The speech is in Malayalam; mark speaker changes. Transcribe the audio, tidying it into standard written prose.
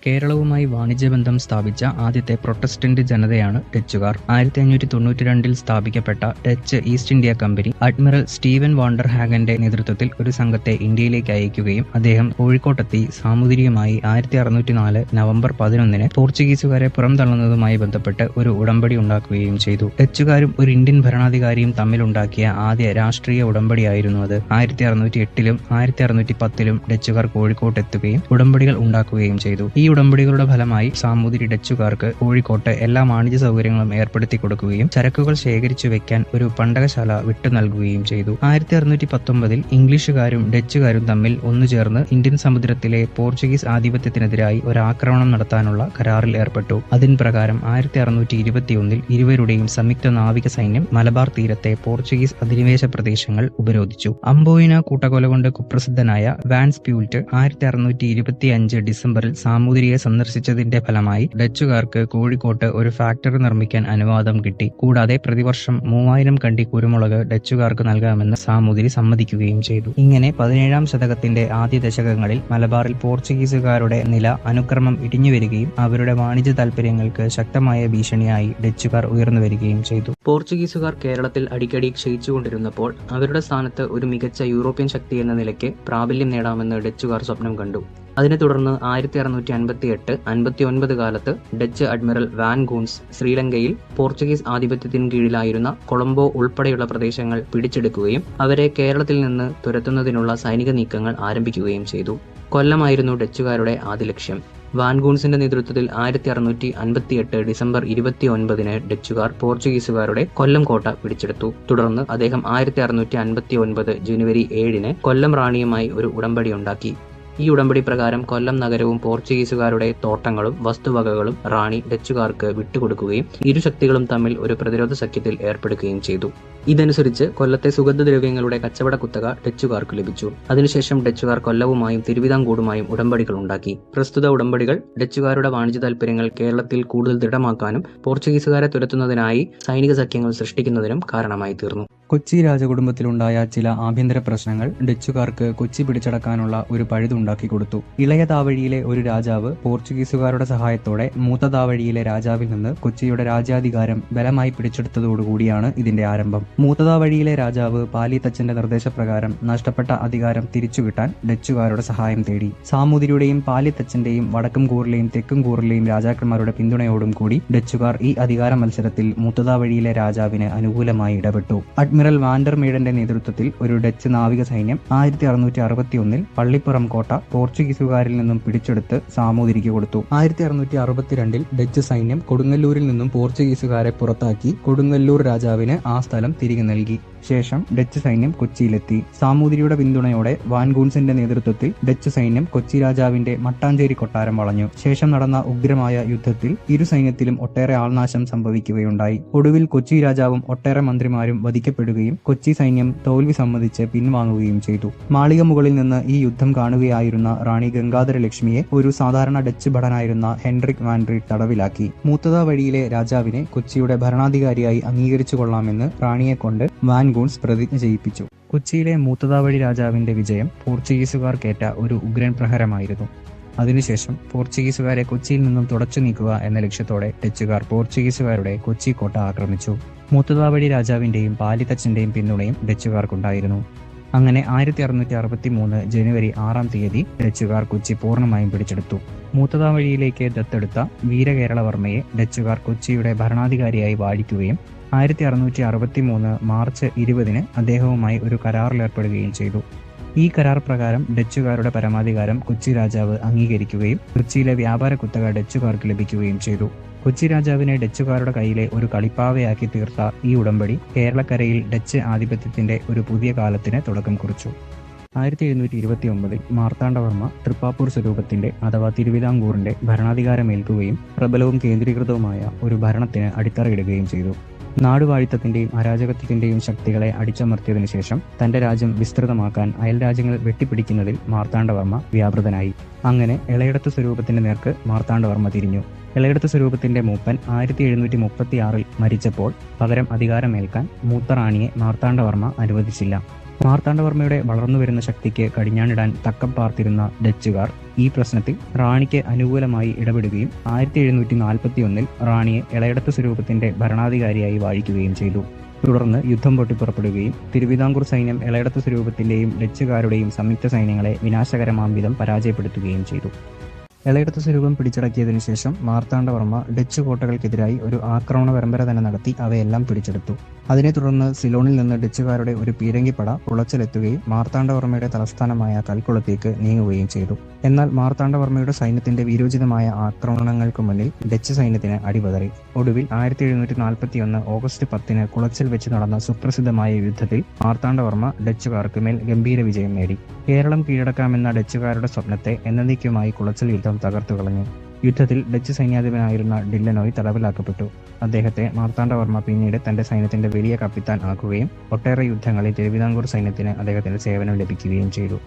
Speaker 1: കേരളവുമായി വാണിജ്യബന്ധം സ്ഥാപിച്ച ആദ്യത്തെ പ്രൊട്ടസ്റ്റന്റ് ജനതയാണ് ഡച്ചുകാർ. 1592 സ്ഥാപിക്കപ്പെട്ട Dutch East India Company Admiral Steven Van der ഹാഗന്റെ നേതൃത്വത്തിൽ ഒരു സംഘത്തെ ഇന്ത്യയിലേക്ക് അയക്കുകയും അദ്ദേഹം കോഴിക്കോട്ടെത്തി സാമൂതിരിയുമായി 1604 നവംബർ 11 പോർച്ചുഗീസുകാരെ പുറംതള്ളുന്നതുമായി ബന്ധപ്പെട്ട് ഒരു ഉടമ്പടി ഉണ്ടാക്കുകയും ചെയ്തു. ഡച്ചുകാരും ഒരു ഇന്ത്യൻ ഭരണാധികാരിയും തമ്മിലുണ്ടാക്കിയ ആദ്യ രാഷ്ട്രീയ ഉടമ്പടിയായിരുന്നു അത്. 1608 1610 ഡച്ചുകാർ കോഴിക്കോട്ടെത്തുകയും ഉടമ്പടികൾ ഉണ്ടാക്കുകയും ചെയ്തു. ഈ ഉടമ്പടികളുടെ ഫലമായി സാമൂതിരി ഡച്ചുകാർക്ക് കോഴിക്കോട്ട് എല്ലാ വാണിജ്യ സൗകര്യങ്ങളും ഏർപ്പെടുത്തി കൊടുക്കുകയും ചരക്കുകൾ ശേഖരിച്ചു വെക്കാൻ ഒരു പണ്ടകശാല വിട്ടു നൽകുകയും ചെയ്തു. 1619 ഇംഗ്ലീഷുകാരും ഡച്ചുകാരും തമ്മിൽ ഒന്നുചേർന്ന് ഇന്ത്യൻ സമുദ്രത്തിലെ പോർച്ചുഗീസ് ആധിപത്യത്തിനെതിരായി ഒരു ആക്രമണം നടത്താനുള്ള കരാറിൽ ഏർപ്പെട്ടു. അതിൻ പ്രകാരം 1621 ഇരുവരുടെയും സംയുക്ത നാവിക സൈന്യം മലബാർ തീരത്തെ പോർച്ചുഗീസ് അധിനിവേശ പ്രദേശങ്ങൾ ഉപരോധിച്ചു. അംബോയിന കൂട്ടക്കൊല കൊണ്ട് കുപ്രസിദ്ധനായ വാൻസ് പ്യൂൽറ്റ് 1625 ഡിസംബറിൽ സാമൂതിരിയെ സന്ദർശിച്ചതിന്റെ ഫലമായി ഡച്ചുകാർക്ക് കോഴിക്കോട്ട് ഒരു ഫാക്ടറി നിർമ്മിക്കാൻ അനുവാദം കിട്ടി. കൂടാതെ പ്രതിവർഷം 3000 കണ്ടി കുരുമുളക് ഡച്ചുകാർക്ക് നൽകാമെന്ന് സാമൂതിരി സമ്മതിക്കുകയും ചെയ്തു. ഇങ്ങനെ 17ാം ശതകത്തിന്റെ ആദ്യ ദശകങ്ങളിൽ മലബാറിൽ പോർച്ചുഗീസുകാരുടെ നില അനുക്രമം ഇടിഞ്ഞുവരികയും അവരുടെ വാണിജ്യ താൽപര്യങ്ങൾക്ക് ശക്തമായ ഭീഷണിയായി ഡച്ചുകാർ ഉയർന്നു വരികയും ചെയ്തു. പോർച്ചുഗീസുകാർ കേരളത്തിൽ അടിക്കടി ക്ഷയിച്ചുകൊണ്ടിരുന്നപ്പോൾ അവരുടെ സ്ഥാനത്ത് ഒരു മികച്ച യൂറോപ്യൻ ശക്തി എന്ന നിലയ്ക്ക് പ്രാബല്യം നേടാമെന്ന് ഡച്ചുകാർ സ്വപ്നം കണ്ടു. അതിനെ തുടർന്ന് 1658-59 കാലത്ത് ഡച്ച് അഡ്മിറൽ വാൻ ഗൂൺസ് ശ്രീലങ്കയിൽ പോർച്ചുഗീസ് ആധിപത്യത്തിന് കീഴിലായിരുന്ന കൊളംബോ ഉൾപ്പെടെയുള്ള പ്രദേശങ്ങൾ പിടിച്ചെടുക്കുകയും അവരെ കേരളത്തിൽ നിന്ന് തുരത്തുന്നതിനുള്ള സൈനിക നീക്കങ്ങൾ ആരംഭിക്കുകയും ചെയ്തു. കൊല്ലമായിരുന്നു ഡച്ചുകാരുടെ ആദ്യ ലക്ഷ്യം. വാൻ ഗൂൺസിന്റെ നേതൃത്വത്തിൽ 1658 ഡിസംബർ 29 ഡച്ചുകാർ പോർച്ചുഗീസുകാരുടെ കൊല്ലം കോട്ട പിടിച്ചെടുത്തു. തുടർന്ന് അദ്ദേഹം 1659 ജനുവരി 7 കൊല്ലം റാണിയുമായി ഒരു ഉടമ്പടി ഉണ്ടാക്കി. ഈ ഉടമ്പടി പ്രകാരം കൊല്ലം നഗരവും പോർച്ചുഗീസുകാരുടെ തോട്ടങ്ങളും വസ്തുവകകളും റാണി ഡച്ചുകാർക്ക് വിട്ടുകൊടുക്കുകയും ഇരു ശക്തികളും തമ്മിൽ ഒരു പ്രതിരോധ സഖ്യത്തിൽ ഏർപ്പെടുകയും ചെയ്തു. ഇതനുസരിച്ച് കൊല്ലത്തെ സുഗന്ധദ്രവ്യങ്ങളുടെ കച്ചവട കുത്തക ഡച്ചുകാർക്ക് ലഭിച്ചു. അതിനുശേഷം ഡച്ചുകാർ കൊല്ലവുമായും തിരുവിതാംകൂറുമായും ഉടമ്പടികൾ ഉണ്ടാക്കി. പ്രസ്തുത ഉടമ്പടികൾ ഡച്ചുകാരുടെ വാണിജ്യ താൽപര്യങ്ങൾ കേരളത്തിൽ കൂടുതൽ ദൃഢമാക്കാനും പോർച്ചുഗീസുകാരെ തുരത്തുന്നതിനായി സൈനിക സഖ്യങ്ങൾ സൃഷ്ടിക്കുന്നതിനും കാരണമായി തീർന്നു. കൊച്ചി രാജകുടുംബത്തിലുണ്ടായ ചില ആഭ്യന്തര പ്രശ്നങ്ങൾ ഡച്ചുകാർക്ക് കൊച്ചി പിടിച്ചടക്കാനുള്ള ഒരു പഴുതുണ്ടാക്കി കൊടുത്തു. ഇളയ താവഴിയിലെ ഒരു രാജാവ് പോർച്ചുഗീസുകാരുടെ സഹായത്തോടെ മൂത്ത താവഴിയിലെ രാജാവിൽ നിന്ന് കൊച്ചിയുടെ രാജ്യാധികാരം ബലമായി പിടിച്ചെടുത്തതോടുകൂടിയാണ് ഇതിന്റെ ആരംഭം. മൂത്ത താവഴിയിലെ രാജാവ് പാലിത്തച്ഛന്റെ നിർദ്ദേശപ്രകാരം നഷ്ടപ്പെട്ട അധികാരം തിരിച്ചുകിട്ടാൻ ഡച്ചുകാരുടെ സഹായം തേടി. സാമൂതിരിയുടെയും പാലിത്തച്ഛന്റെയും വടക്കും കൂറിലെയും തെക്കും കൂറിലെയും രാജാക്കന്മാരുടെ പിന്തുണയോടും കൂടി ഡച്ചുകാർ ഈ അധികാര മത്സരത്തിൽ മൂത്തതാവഴിയിലെ രാജാവിന് അനുകൂലമായി ഇടപെട്ടു. അഡ്മിറൽ വാൻഡർ മീഡന്റെ നേതൃത്വത്തിൽ ഒരു ഡച്ച് നാവിക സൈന്യം 1661 പള്ളിപ്പുറം കോട്ട പോർച്ചുഗീസുകാരിൽ നിന്നും പിടിച്ചെടുത്ത് സാമൂതിരിക്ക് കൊടുത്തു. 1662 ഡച്ച് സൈന്യം കൊടുങ്ങല്ലൂരിൽ നിന്നും പോർച്ചുഗീസുകാരെ പുറത്താക്കി കൊടുങ്ങല്ലൂർ രാജാവിന് ആ സ്ഥലം തിരികെ നൽകി. ശേഷം ഡച്ച് സൈന്യം കൊച്ചിയിലെത്തി. സാമൂതിരിയുടെ പിന്തുണയോടെ വാൻ ഗൂൺസിന്റെ നേതൃത്വത്തിൽ ഡച്ച് സൈന്യം കൊച്ചി രാജാവിന്റെ മട്ടാഞ്ചേരി കൊട്ടാരം വളഞ്ഞു. ശേഷം നടന്ന ഉഗ്രമായ യുദ്ധത്തിൽ ഇരു സൈന്യത്തിലും ഒട്ടേറെ ആൾനാശം സംഭവിക്കുകയുണ്ടായി. ഒടുവിൽ കൊച്ചി രാജാവും ഒട്ടേറെ മന്ത്രിമാരും വധിക്കപ്പെടുകയും കൊച്ചി സൈന്യം തോൽവി സമ്മതിച്ച് പിൻവാങ്ങുകയും ചെയ്തു. മാളിക മുകളിൽ നിന്ന് ഈ യുദ്ധം കാണുകയായിരുന്ന റാണി ഗംഗാധര ലക്ഷ്മിയെ ഒരു സാധാരണ ഡച്ച് ഭടനായിരുന്ന ഹെൻറിക് വാൻഡ്രി തടവിലാക്കി. മൂത്തതാ വഴിയിലെ രാജാവിനെ കൊച്ചിയുടെ ഭരണാധികാരിയായി അംഗീകരിച്ചു കൊള്ളാമെന്ന് റാണിയെ കൊണ്ട് വാൻ ഗൂൺസ് പ്രതിജ്ഞ ചെയ്യിപ്പിച്ചു. കൊച്ചിയിലെ മൂത്തതാവഴി രാജാവിന്റെ വിജയം പോർച്ചുഗീസുകാർക്കേറ്റ ഒരു ഉഗ്രൻ പ്രഹരമായിരുന്നു. അതിനുശേഷം പോർച്ചുഗീസുകാരെ കൊച്ചിയിൽ നിന്നും തുടച്ചു നീക്കുക എന്ന ലക്ഷ്യത്തോടെ ഡച്ചുകാർ പോർച്ചുഗീസുകാരുടെ കൊച്ചി കോട്ട ആക്രമിച്ചു. മൂത്തതാവഴി രാജാവിന്റെയും പാലിത്തച്ഛന്റെയും പിന്തുണയും ഡച്ചുകാർക്കുണ്ടായിരുന്നു. അങ്ങനെ 1663 ജനുവരി 6 ഡച്ചുകാർ കൊച്ചി പൂർണ്ണമായും പിടിച്ചെടുത്തു. മൂത്തതാവഴിയിലേക്ക് ദത്തെടുത്ത വീരകേരളവർമ്മയെ ഡച്ചുകാർ കൊച്ചിയുടെ ഭരണാധികാരിയായി വാഴിക്കുകയും 1663 മാർച്ച് 20 അദ്ദേഹവുമായി ഒരു കരാറിലേർപ്പെടുകയും ചെയ്തു. ഈ കരാർ പ്രകാരം ഡച്ചുകാരുടെ പരമാധികാരം കൊച്ചി രാജാവ് അംഗീകരിക്കുകയും കൊച്ചിയിലെ വ്യാപാര കുത്തക ഡച്ചുകാർക്ക് ലഭിക്കുകയും ചെയ്തു. കൊച്ചി രാജാവിനെ ഡച്ചുകാരുടെ കയ്യിലെ ഒരു കളിപ്പാവയാക്കി തീർത്ത ഈ ഉടമ്പടി കേരളക്കരയിൽ ഡച്ച് ആധിപത്യത്തിന്റെ ഒരു പുതിയ കാലത്തിന് തുടക്കം കുറിച്ചു. 1729 മാർത്താണ്ഡവർമ്മ തൃപ്പാപ്പൂർ സ്വരൂപത്തിന്റെ അഥവാ തിരുവിതാംകൂറിന്റെ ഭരണാധികാരമേൽക്കുകയും പ്രബലവും കേന്ദ്രീകൃതവുമായ ഒരു ഭരണത്തിന് അടിത്തറയിടുകയും ചെയ്തു. നാടുവാഴിത്തത്തിന്റെയും അരാജകത്വത്തിന്റെയും ശക്തികളെ അടിച്ചമർത്തിയതിനു ശേഷം തന്റെ രാജ്യം വിസ്തൃതമാക്കാൻ അയൽരാജ്യങ്ങൾ വെട്ടിപ്പിടിക്കുന്നതിൽ മാർത്താണ്ഡവർമ്മ വ്യാപൃതനായി. അങ്ങനെ ഇളയിടത്ത് സ്വരൂപത്തിന്റെ നേർക്ക് മാർത്താണ്ഡവർമ്മ തിരിഞ്ഞു. ഇളയിടത്ത് സ്വരൂപത്തിന്റെ മൂപ്പൻ 1736 മരിച്ചപ്പോൾ പകരം അധികാരമേൽക്കാൻ മൂത്ത റാണിയെ മാർത്താണ്ഡവർമ്മ അനുവദിച്ചില്ല.
Speaker 2: മാർത്താണ്ഡവർമ്മയുടെ വളർന്നുവരുന്ന ശക്തിക്ക് കടിഞ്ഞാണിടാൻ തക്കം പാർത്തിരുന്ന ഡച്ചുകാർ ഈ പ്രശ്നത്തിൽ റാണിക്ക് അനുകൂലമായി ഇടപെടുകയും 1741 റാണിയെ ഇളയടത്ത് സ്വരൂപത്തിന്റെ ഭരണാധികാരിയായി വാഴിക്കുകയും ചെയ്തു. തുടർന്ന് യുദ്ധം പൊട്ടിപ്പുറപ്പെടുകയും തിരുവിതാംകൂർ സൈന്യം ഇളയടത്ത് സ്വരൂപത്തിന്റെയും ഡച്ചുകാരുടെയും സംയുക്ത സൈന്യങ്ങളെ വിനാശകരമാം വിധം പരാജയപ്പെടുത്തുകയും ചെയ്തു. ഇളയടത്ത് സ്വരൂപം പിടിച്ചടക്കിയതിനു ശേഷം മാർത്താണ്ഡവർമ്മ ഡച്ച് കോട്ടകൾക്കെതിരായി ഒരു ആക്രമണ പരമ്പര തന്നെ നടത്തി അവയെല്ലാം പിടിച്ചെടുത്തു. അതിനെ തുടർന്ന് സിലോണിൽ നിന്ന് ഡച്ചുകാരുടെ ഒരു പീരങ്കിപ്പട കുളച്ചിലെത്തുകയും മാർത്താണ്ഡവർമ്മയുടെ തലസ്ഥാനമായ കൽക്കുളത്തേക്ക് നീങ്ങുകയും ചെയ്തു. എന്നാൽ മാർത്താണ്ഡവർമ്മയുടെ സൈന്യത്തിന്റെ വീരോചിതമായ ആക്രമണങ്ങൾക്ക് മുന്നിൽ ഡച്ച് സൈന്യത്തിന് അടിപതറി. ഒടുവിൽ 1741 ഓഗസ്റ്റ് 10 കുളച്ചിൽ വെച്ച് നടന്ന സുപ്രസിദ്ധമായ യുദ്ധത്തിൽ മാർത്താണ്ഡവർമ്മ ഡച്ചുകാർക്ക് മേൽ ഗംഭീര വിജയം നേടി. കേരളം കീഴടക്കാമെന്ന ഡച്ചുകാരുടെ സ്വപ്നത്തെ എന്നേക്കുമായി കുളച്ചിൽ യുദ്ധം തകർത്തുകളഞ്ഞു. യുദ്ധത്തിൽ ഡച്ച് സൈന്യാധിപനായിരുന്ന ഡില്ലനോയ് തടവിലാക്കപ്പെട്ടു. അദ്ദേഹത്തെ മാർത്താണ്ഡവർമ്മ പിന്നീട് തന്റെ സൈന്യത്തിന്റെ വലിയ കപ്പിത്താൻ ആക്കുകയും ഒട്ടേറെ യുദ്ധങ്ങളിൽ തിരുവിതാംകൂർ സൈന്യത്തിന് അദ്ദേഹത്തിന്റെ സേവനം ലഭിക്കുകയും ചെയ്തു.